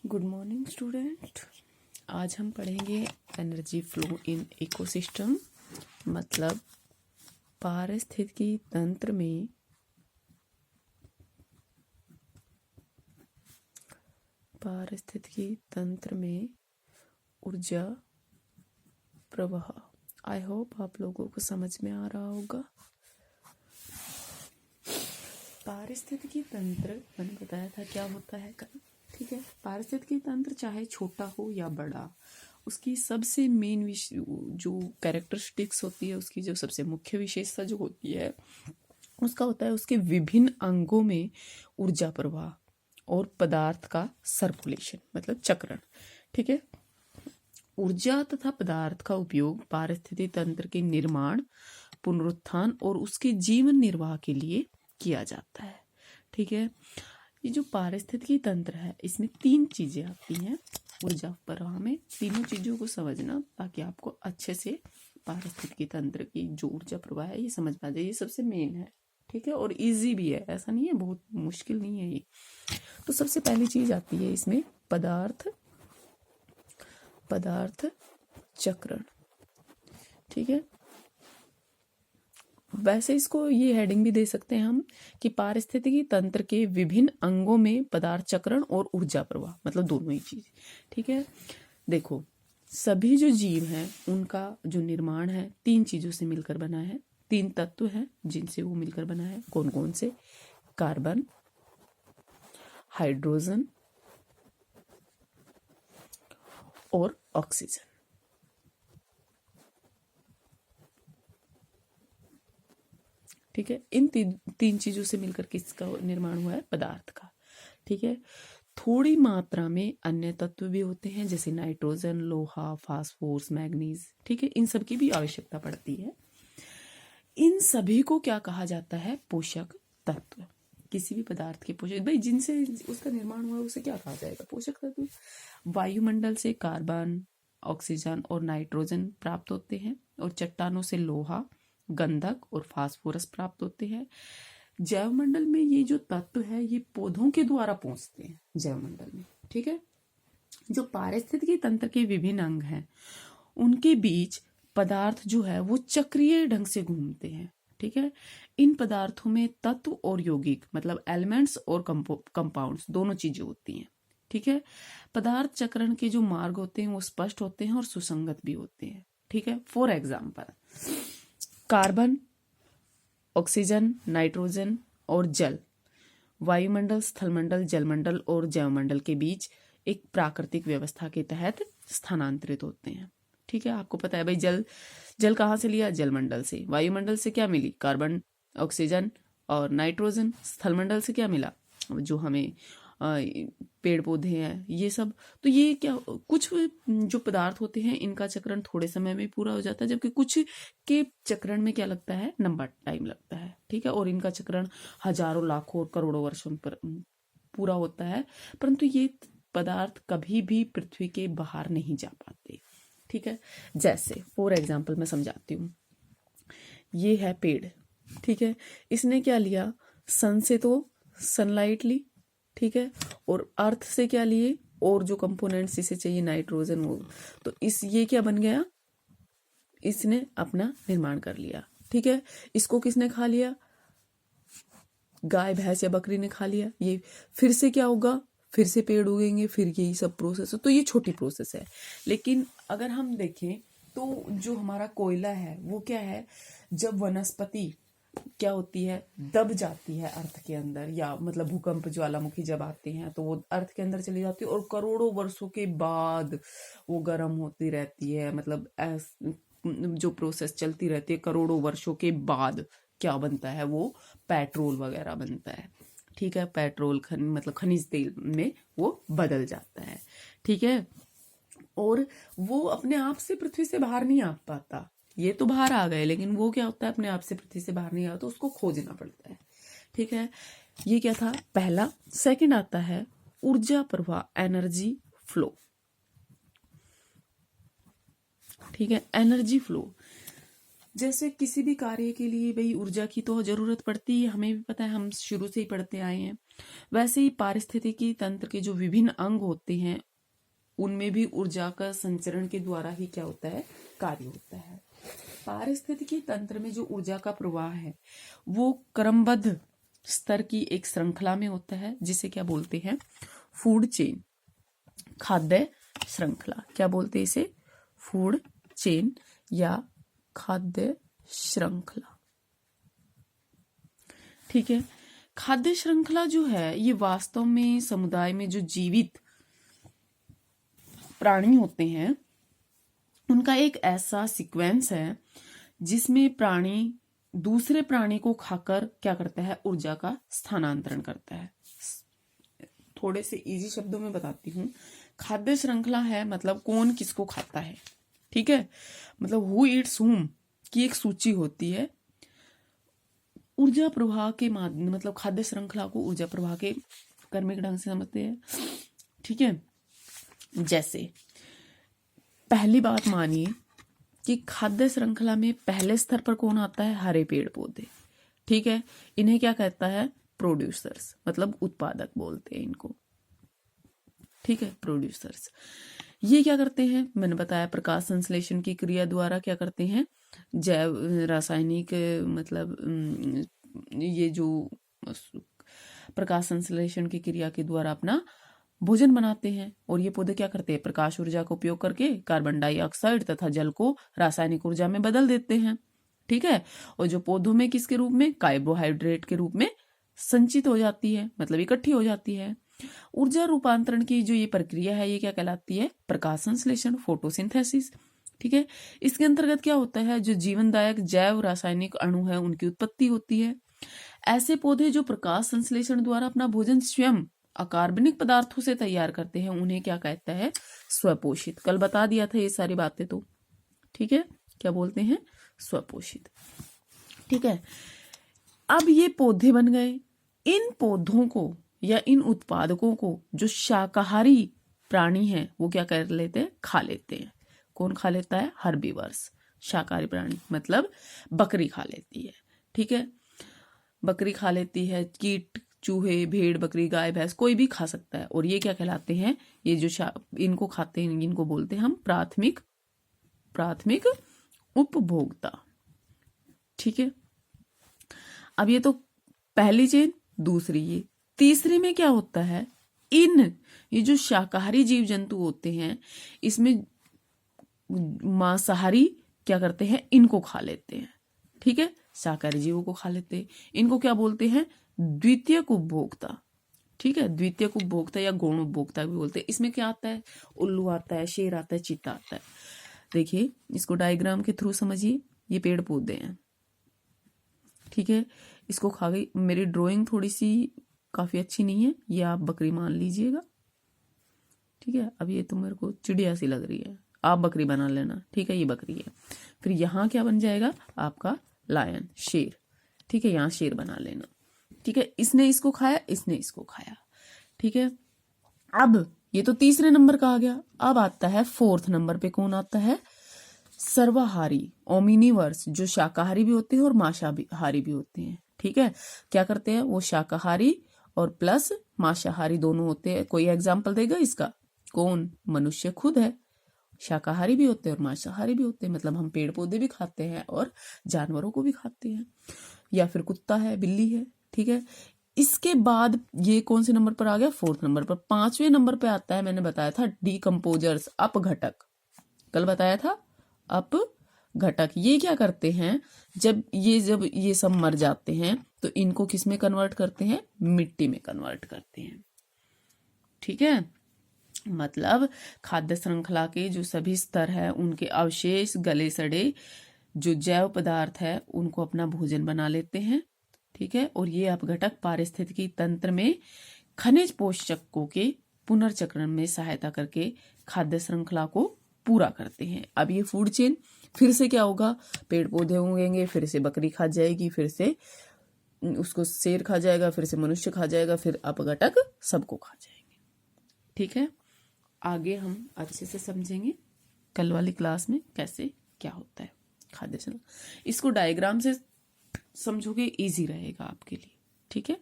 Good morning student. आज हम पढ़ेंगे एनर्जी फ्लो इन इकोसिस्टम, मतलब पारिस्थितिकी तंत्र में ऊर्जा प्रवाह। आई होप आप लोगों को समझ में आ रहा होगा। पारिस्थितिकी तंत्र मैंने बताया था क्या होता है कल, ठीक है। पारिस्थितिकी तंत्र चाहे छोटा हो या बड़ा, उसकी सबसे मेन जो कैरेक्टरिस्टिक्स होती है, उसकी जो सबसे मुख्य विशेषता जो होती है, उसका होता है उसके विभिन्न अंगों में ऊर्जा प्रवाह और पदार्थ का सर्कुलेशन, मतलब चक्रण, ठीक है। ऊर्जा तथा पदार्थ का उपयोग पारिस्थितिकी तंत्र के निर्माण, पुनरुत्थान और उसके जीवन निर्वाह के लिए किया जाता है, ठीक है। ये जो पारिस्थितिकी तंत्र है, इसमें तीन चीजें आती हैं ऊर्जा प्रवाह में। तीनों चीजों को समझना ताकि आपको अच्छे से पारिस्थितिकी तंत्र की जो ऊर्जा प्रवाह है ये समझ में आ जाए। ये सबसे मेन है, ठीक है, और इजी भी है, ऐसा नहीं है बहुत मुश्किल नहीं है ये। तो सबसे पहली चीज आती है इसमें पदार्थ चक्रण, ठीक है। वैसे इसको ये हेडिंग भी दे सकते हैं हम कि पारिस्थितिकी तंत्र के विभिन्न अंगों में पदार्थ चक्रण और ऊर्जा प्रवाह, मतलब दोनों ही चीज, ठीक है। देखो, सभी जो जीव हैं उनका जो निर्माण है तीन चीजों से मिलकर बना है। तीन तत्व हैं जिनसे वो मिलकर बना है। कौन कौन से? कार्बन, हाइड्रोजन और ऑक्सीजन, ठीक है। इन तीन चीजों से मिलकर किसका निर्माण हुआ है? पदार्थ का, ठीक है। थोड़ी मात्रा में अन्य तत्व भी होते हैं, जैसे नाइट्रोजन, लोहा, फास्फोरस, मैग्नीज, ठीक है। इन सब की भी आवश्यकता पड़ती है। इन सभी को क्या कहा जाता है? पोषक तत्व। किसी भी पदार्थ के पोषक, भाई जिनसे उसका निर्माण हुआ उसे क्या कहा जाएगा? पोषक तत्व। वायुमंडल से कार्बन, ऑक्सीजन और नाइट्रोजन प्राप्त होते हैं, और चट्टानों से लोहा, गंधक और फास्फोरस प्राप्त होते हैं। जैवमंडल में ये जो तत्व है ये पौधों के द्वारा पहुंचते हैं जैवमंडल में, ठीक है। जो पारिस्थितिकी तंत्र के विभिन्न अंग हैं उनके बीच पदार्थ जो है वो चक्रीय ढंग से घूमते हैं, ठीक है। इन पदार्थों में तत्व और यौगिक, मतलब एलिमेंट्स और कंपाउंड्स, दोनों चीजें होती हैं, ठीक है। पदार्थ चक्रण के जो मार्ग होते हैं वो स्पष्ट होते हैं और सुसंगत भी होते हैं, ठीक है। For example, carbon, oxygen, nitrogen और जल वायुमंडल, स्थलमंडल, जलमंडल और जैवमंडल के बीच एक प्राकृतिक व्यवस्था के तहत स्थानांतरित होते हैं, ठीक है। आपको पता है भाई, जल कहाँ से लिया? जलमंडल से। वायुमंडल से क्या मिली? कार्बन, ऑक्सीजन और नाइट्रोजन। स्थलमंडल से क्या मिला? जो हमें पेड़ पौधे हैं, ये सब। तो ये क्या, कुछ जो पदार्थ होते हैं इनका चक्रण थोड़े समय में पूरा हो जाता है, जबकि कुछ के चक्रण में क्या लगता है? लंबा टाइम लगता है, ठीक है। और इनका चक्रण हजारों, लाखों और करोड़ों वर्षों पर पूरा होता है, परंतु ये पदार्थ कभी भी पृथ्वी के बाहर नहीं जा पाते, ठीक है। जैसे फॉर एग्जाम्पल मैं समझाती हूँ। ये है पेड़, ठीक है। इसने क्या लिया? सन से तो सनलाइट ली, ठीक है, और अर्थ से क्या लिए? और जो कंपोनेंट्स इसे चाहिए, नाइट्रोजन, वो। तो ये क्या बन गया? इसने अपना निर्माण कर लिया, ठीक है। इसको किसने खा लिया? गाय, भैंस या बकरी ने खा लिया। ये फिर से क्या होगा? फिर से पेड़ उगेंगे, फिर यही सब प्रोसेस है। तो ये छोटी प्रोसेस है, लेकिन अगर हम देखें तो जो हमारा कोयला है वो क्या है? जब वनस्पति क्या होती है? दब जाती है अर्थ के अंदर, या मतलब भूकंप, ज्वालामुखी जब आते हैं तो वो अर्थ के अंदर चली जाती है, और करोड़ों वर्षों के बाद वो गर्म होती रहती है। मतलब जो प्रोसेस चलती रहती है, करोड़ों वर्षों के बाद क्या बनता है? वो पेट्रोल वगैरह बनता है, ठीक है। पेट्रोल मतलब खनिज तेल में वो बदल जाता है, ठीक है। और वो अपने आप से पृथ्वी से बाहर नहीं आ पाता। ये तो बाहर आ गए, लेकिन वो क्या होता है? अपने आप से पृथ्वी से बाहर नहीं आता, तो उसको खोजना पड़ता है, ठीक है। ये क्या था? पहला। सेकंड आता है ऊर्जा प्रवाह, एनर्जी फ्लो, ठीक है। एनर्जी फ्लो, जैसे किसी भी कार्य के लिए भाई ऊर्जा की तो जरूरत पड़ती है, हमें भी पता है, हम शुरू से ही पढ़ते आए हैं। वैसे ही पारिस्थितिकी तंत्र के जो विभिन्न अंग होते हैं उनमें भी ऊर्जा का संचरण के द्वारा ही क्या होता है, कार्य होता है। पारिस्थितिकी तंत्र में जो ऊर्जा का प्रवाह है वो क्रमबद्ध स्तर की एक श्रृंखला में होता है, जिसे क्या बोलते हैं, फूड चेन, खाद्य श्रृंखला। क्या बोलते हैं इसे, फूड चेन या खाद्य श्रृंखला। ठीक है, खाद्य श्रृंखला जो है ये वास्तव में समुदाय में जो जीवित प्राणी होते हैं उनका एक ऐसा सीक्वेंस है जिसमें प्राणी दूसरे प्राणी को खाकर क्या करता है, ऊर्जा का स्थानांतरण करता है। थोड़े से इजी शब्दों में बताती हूँ। खाद्य श्रृंखला है मतलब कौन किसको खाता है, ठीक है, मतलब हु ईट्स हुम की एक सूची होती है। ऊर्जा प्रवाह के माध्यम, मतलब खाद्य श्रृंखला को ऊर्जा प्रवाह के कर्मिक ढंग से समझते हैं। ठीक है, जैसे पहली बात मानिए कि खाद्य श्रृंखला में पहले स्तर पर कौन आता है, हरे पेड़ पौधे। ठीक है, इन्हें क्या कहता है, प्रोड्यूसर्स, मतलब उत्पादक बोलते हैं इनको। ठीक है, प्रोड्यूसर्स। ये क्या करते हैं, मैंने बताया प्रकाश संश्लेषण की क्रिया द्वारा क्या करते हैं, जैव रासायनिक, मतलब ये जो प्रकाश संश्लेषण की क्रिया के द्वारा अपना भोजन बनाते हैं। और ये पौधे क्या करते हैं, प्रकाश ऊर्जा का उपयोग करके कार्बन डाइऑक्साइड तथा जल को रासायनिक ऊर्जा में बदल देते हैं। ठीक है, और जो पौधों में किसके रूप में, कार्बोहाइड्रेट के रूप में संचित हो जाती है, मतलब इकट्ठी हो जाती है। ऊर्जा रूपांतरण की जो ये प्रक्रिया है ये क्या कहलाती है, प्रकाश संश्लेषण, फोटोसिंथेसिस। ठीक है, इसके अंतर्गत क्या होता है, जो जीवनदायक जैव रासायनिक अणु है उनकी उत्पत्ति होती है। ऐसे पौधे जो प्रकाश संश्लेषण द्वारा अपना भोजन स्वयं अकार्बनिक पदार्थों से तैयार करते हैं उन्हें क्या कहता है, स्वपोषित। कल बता दिया था ये सारी बातें तो। ठीक है, क्या बोलते हैं, स्वपोषित। ठीक है, अब ये पौधे बन गए। इन पौधों को या इन उत्पादकों को जो शाकाहारी प्राणी हैं वो क्या कर लेते हैं, खा लेते हैं। कौन खा लेता है, हर्बीवर्स, शाकाहारी प्राणी, मतलब बकरी खा लेती है। ठीक है, बकरी खा लेती है, कीट, चूहे, भेड़, बकरी, गाय, भैंस, कोई भी खा सकता है। और ये क्या कहलाते हैं, ये जो इनको खाते हैं इनको बोलते हैं हम प्राथमिक उपभोक्ता। ठीक है, अब ये तो पहली चेन। दूसरी, ये तीसरी में क्या होता है, ये जो शाकाहारी जीव जंतु होते हैं इसमें मांसाहारी क्या करते हैं, इनको खा लेते हैं। ठीक है, शाकाहारी जीवों को खा लेते हैं। इनको क्या बोलते हैं, द्वितीयक उपभोक्ता। ठीक है, द्वितीयक उपभोक्ता या गौण उपभोक्ता भी बोलते हैं। इसमें क्या आता है, उल्लू आता है, शेर आता है, चीता आता है। देखिए इसको डायग्राम के थ्रू समझिए, ये पेड़ पौधे हैं। ठीक है, इसको खा गई। मेरी ड्राइंग थोड़ी सी काफी अच्छी नहीं है, ये आप बकरी मान लीजिएगा। ठीक है, अब ये तो मेरे को चिड़िया सी लग रही है, आप बकरी बना लेना। ठीक है, ये बकरी है। फिर यहाँ क्या बन जाएगा आपका, लायन, शेर। ठीक है, यहाँ शेर बना लेना। ठीक है, इसने इसको खाया, इसने इसको खाया। ठीक है, अब ये तो तीसरे नंबर का आ गया। अब आता है फोर्थ नंबर पे, कौन आता है, सर्वाहारी, ओमिनिवर्स, जो शाकाहारी भी होते हैं और मांसाहारी भी होते हैं। ठीक है, क्या करते हैं वो, शाकाहारी और प्लस मांसाहारी दोनों होते हैं। कोई एग्जाम्पल देगा इसका, कौन, मनुष्य खुद है, शाकाहारी भी होते हैं और मांसाहारी भी होते हैं। मतलब हम पेड़ पौधे भी खाते हैं और जानवरों को भी खाते हैं। या फिर कुत्ता है, बिल्ली है। ठीक है, इसके बाद ये कौन से नंबर पर आ गया, फोर्थ नंबर पर। पांचवें नंबर पे आता है, मैंने बताया था, डीकम्पोजर्स, अपघटक, कल बताया था, अपघटक। ये क्या करते हैं, जब ये सब मर जाते हैं तो इनको किस में कन्वर्ट करते हैं, मिट्टी में कन्वर्ट करते हैं। ठीक है, मतलब खाद्य श्रृंखला के जो सभी स्तर है उनके अवशेष, गले सड़े जो जैव पदार्थ है उनको अपना भोजन बना लेते हैं। ठीक है, और ये अपघटक पारिस्थितिकी तंत्र में खनिज पोषकों के पुनर्चक्रण में सहायता करके खाद्य श्रृंखला को पूरा करते हैं। अब ये फूड चेन फिर से क्या होगा, पेड़ पौधे उगेंगे, फिर से बकरी खा जाएगी, फिर से उसको शेर खा जाएगा, फिर से मनुष्य खा जाएगा, फिर अपघटक सबको खा जाएंगे। ठीक है, आगे हम अच्छे से समझेंगे कल वाली क्लास में कैसे क्या होता है। खाद्य संरचना। इसको डायग्राम से समझोगे इजी रहेगा आपके लिए, ठीक है।